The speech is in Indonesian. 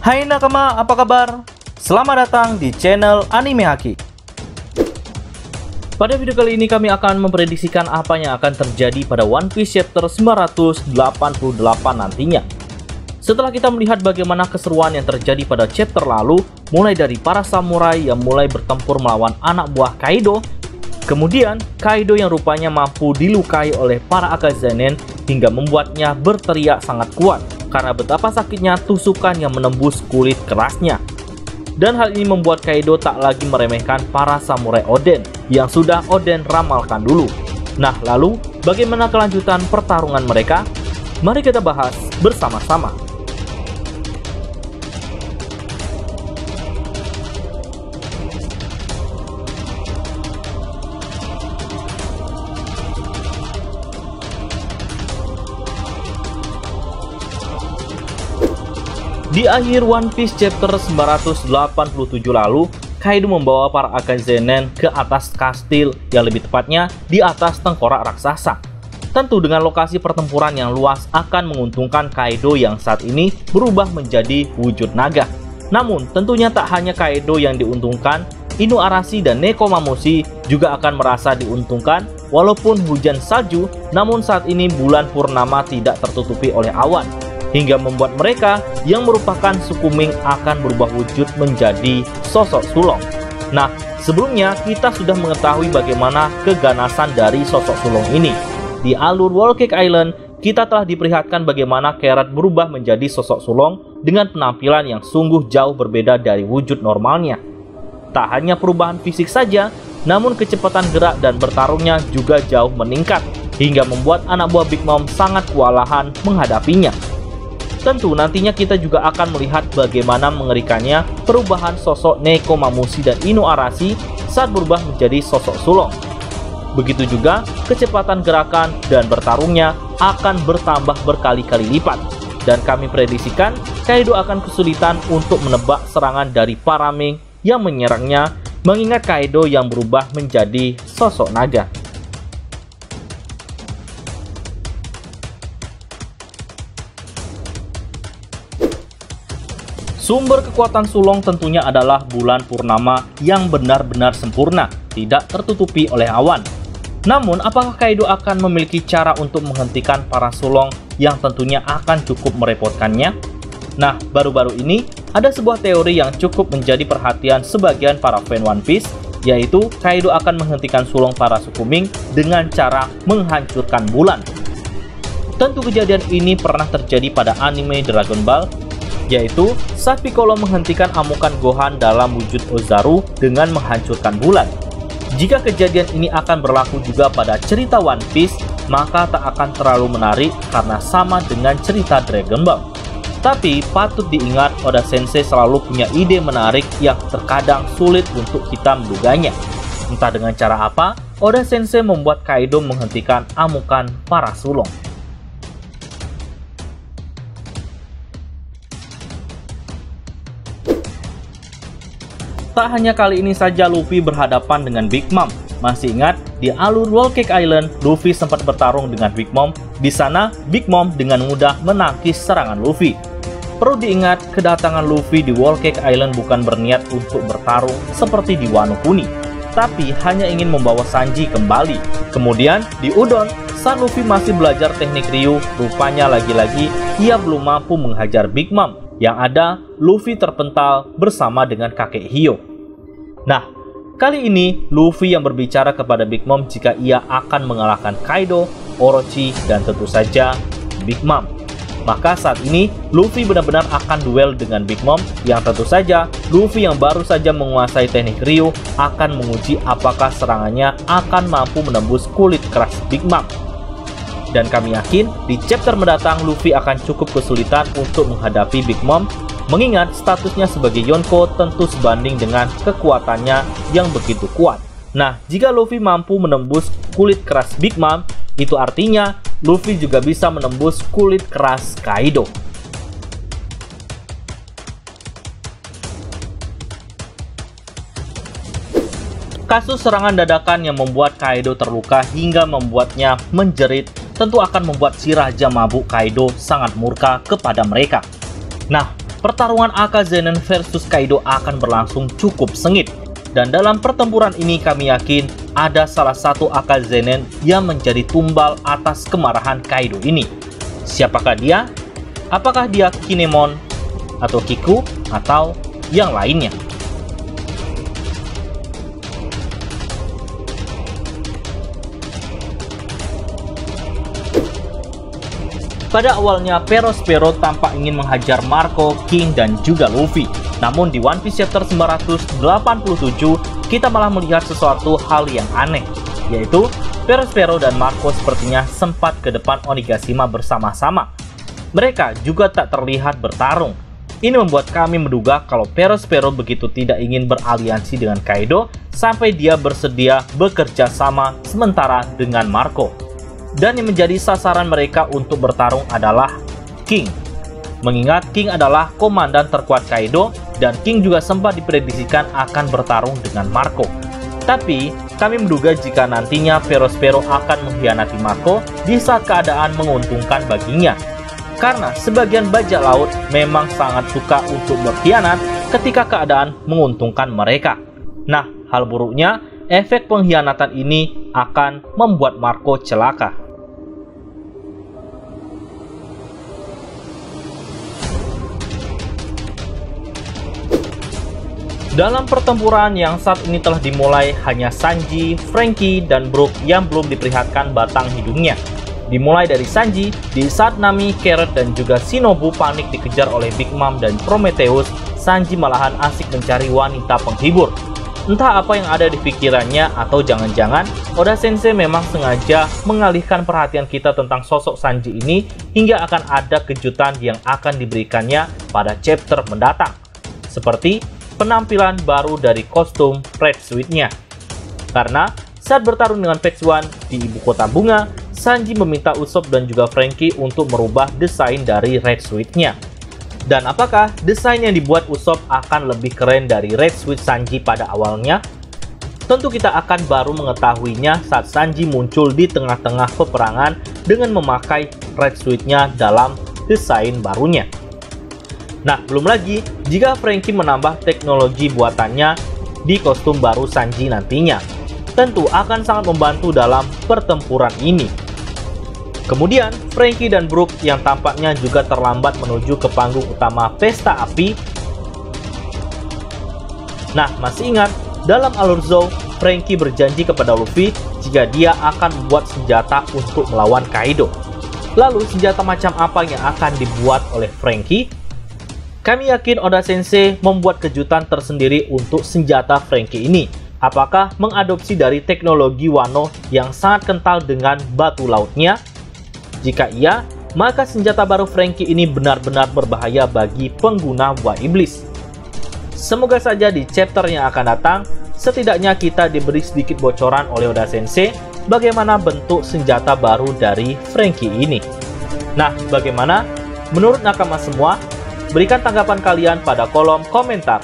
Hai nakama, apa kabar? Selamat datang di channel Anime Haki. Pada video kali ini kami akan memprediksikan apa yang akan terjadi pada One Piece chapter 988 nantinya. Setelah kita melihat bagaimana keseruan yang terjadi pada chapter lalu, mulai dari para samurai yang mulai bertempur melawan anak buah Kaido, kemudian Kaido yang rupanya mampu dilukai oleh para Akazanen hingga membuatnya berteriak sangat kuat karena betapa sakitnya tusukan yang menembus kulit kerasnya. Dan hal ini membuat Kaido tak lagi meremehkan para samurai Oden yang sudah Oden ramalkan dulu. Nah, lalu bagaimana kelanjutan pertarungan mereka? Mari kita bahas bersama-sama. Di akhir One Piece chapter 987 lalu, Kaido membawa para Akazanen ke atas kastil, yang lebih tepatnya di atas tengkorak raksasa. Tentu dengan lokasi pertempuran yang luas akan menguntungkan Kaido yang saat ini berubah menjadi wujud naga. Namun tentunya tak hanya Kaido yang diuntungkan, Inu Arashi dan Nekomamushi juga akan merasa diuntungkan. Walaupun hujan salju, namun saat ini bulan purnama tidak tertutupi oleh awan, hingga membuat mereka yang merupakan suku Ming akan berubah wujud menjadi sosok sulong. Nah, sebelumnya kita sudah mengetahui bagaimana keganasan dari sosok sulong ini. Di alur Whole Cake Island, kita telah diperlihatkan bagaimana Carrot berubah menjadi sosok sulong dengan penampilan yang sungguh jauh berbeda dari wujud normalnya. Tak hanya perubahan fisik saja, namun kecepatan gerak dan bertarungnya juga jauh meningkat, hingga membuat anak buah Big Mom sangat kewalahan menghadapinya. Tentu nantinya kita juga akan melihat bagaimana mengerikannya perubahan sosok Nekomamushi dan Inu Arashi saat berubah menjadi sosok sulong. Begitu juga kecepatan gerakan dan bertarungnya akan bertambah berkali-kali lipat. Dan kami prediksikan Kaido akan kesulitan untuk menebak serangan dari para Ming yang menyerangnya, mengingat Kaido yang berubah menjadi sosok naga. Sumber kekuatan sulong tentunya adalah bulan purnama yang benar-benar sempurna, tidak tertutupi oleh awan. Namun, apakah Kaido akan memiliki cara untuk menghentikan para sulong yang tentunya akan cukup merepotkannya? Nah, baru-baru ini ada sebuah teori yang cukup menjadi perhatian sebagian para fan One Piece, yaitu Kaido akan menghentikan sulong para suku Ming dengan cara menghancurkan bulan. Tentu kejadian ini pernah terjadi pada anime Dragon Ball, yaitu saat Piccolo menghentikan amukan Gohan dalam wujud Ozaru dengan menghancurkan bulan. Jika kejadian ini akan berlaku juga pada cerita One Piece, maka tak akan terlalu menarik karena sama dengan cerita Dragon Ball. Tapi patut diingat, Oda Sensei selalu punya ide menarik yang terkadang sulit untuk kita menduganya. Entah dengan cara apa, Oda Sensei membuat Kaido menghentikan amukan para sulong. Tak hanya kali ini saja Luffy berhadapan dengan Big Mom. Masih ingat di alur Whole Cake Island, Luffy sempat bertarung dengan Big Mom. Di sana, Big Mom dengan mudah menangkis serangan Luffy. Perlu diingat, kedatangan Luffy di Whole Cake Island bukan berniat untuk bertarung seperti di Wano Kuni, tapi hanya ingin membawa Sanji kembali. Kemudian di Udon, saat Luffy masih belajar teknik Ryu, rupanya lagi-lagi ia belum mampu menghajar Big Mom. Yang ada, Luffy terpental bersama dengan kakek Hio. Nah, kali ini Luffy yang berbicara kepada Big Mom jika ia akan mengalahkan Kaido, Orochi, dan tentu saja Big Mom. Maka saat ini Luffy benar-benar akan duel dengan Big Mom, yang tentu saja Luffy yang baru saja menguasai teknik Ryu akan menguji apakah serangannya akan mampu menembus kulit keras Big Mom. Dan kami yakin di chapter mendatang Luffy akan cukup kesulitan untuk menghadapi Big Mom, mengingat statusnya sebagai Yonko tentu sebanding dengan kekuatannya yang begitu kuat. Nah, jika Luffy mampu menembus kulit keras Big Mom, itu artinya Luffy juga bisa menembus kulit keras Kaido. Kasus serangan dadakan yang membuat Kaido terluka hingga membuatnya menjerit tentu akan membuat si Raja Mabuk Kaido sangat murka kepada mereka. Nah, pertarungan Akazenin versus Kaido akan berlangsung cukup sengit. Dan dalam pertempuran ini kami yakin ada salah satu Akazenin yang menjadi tumbal atas kemarahan Kaido ini. Siapakah dia? Apakah dia Kinemon atau Kiku atau yang lainnya? Pada awalnya, Perospero tampak ingin menghajar Marco, King, dan juga Luffy. Namun di One Piece chapter 987, kita malah melihat sesuatu hal yang aneh, yaitu Perospero dan Marco sepertinya sempat ke depan Onigashima bersama-sama. Mereka juga tak terlihat bertarung. Ini membuat kami menduga kalau Perospero begitu tidak ingin beraliansi dengan Kaido sampai dia bersedia bekerja sama sementara dengan Marco. Dan yang menjadi sasaran mereka untuk bertarung adalah King. Mengingat King adalah komandan terkuat Kaido, dan King juga sempat diprediksikan akan bertarung dengan Marco. Tapi, kami menduga jika nantinya Perospero akan mengkhianati Marco di saat keadaan menguntungkan baginya. Karena sebagian bajak laut memang sangat suka untuk berkhianat ketika keadaan menguntungkan mereka. Nah, hal buruknya, efek pengkhianatan ini akan membuat Marco celaka. Dalam pertempuran yang saat ini telah dimulai, hanya Sanji, Franky, dan Brook yang belum diperlihatkan batang hidungnya. Dimulai dari Sanji, di saat Nami, Carrot, dan juga Shinobu panik dikejar oleh Big Mom dan Prometheus, Sanji malahan asik mencari wanita penghibur. Entah apa yang ada di pikirannya, atau jangan-jangan Oda Sensei memang sengaja mengalihkan perhatian kita tentang sosok Sanji ini hingga akan ada kejutan yang akan diberikannya pada chapter mendatang. Seperti penampilan baru dari kostum Red Suite-nya. Karena saat bertarung dengan Patch One di ibu kota bunga, Sanji meminta Usopp dan juga Franky untuk merubah desain dari Red Suite-nya. Dan apakah desain yang dibuat Usopp akan lebih keren dari Red Suite Sanji pada awalnya? Tentu kita akan baru mengetahuinya saat Sanji muncul di tengah-tengah peperangan dengan memakai Red Suite-nya dalam desain barunya. Nah, belum lagi jika Franky menambah teknologi buatannya di kostum baru Sanji nantinya. Tentu akan sangat membantu dalam pertempuran ini. Kemudian, Franky dan Brook yang tampaknya juga terlambat menuju ke panggung utama Pesta Api. Nah, masih ingat, dalam alur Zou, Franky berjanji kepada Luffy jika dia akan membuat senjata untuk melawan Kaido. Lalu, senjata macam apa yang akan dibuat oleh Franky? Kami yakin Oda Sensei membuat kejutan tersendiri untuk senjata Franky ini. Apakah mengadopsi dari teknologi Wano yang sangat kental dengan batu lautnya? Jika iya, maka senjata baru Franky ini benar-benar berbahaya bagi pengguna buah iblis. Semoga saja di chapter yang akan datang, setidaknya kita diberi sedikit bocoran oleh Oda Sensei bagaimana bentuk senjata baru dari Franky ini. Nah, bagaimana? Menurut nakama semua, berikan tanggapan kalian pada kolom komentar.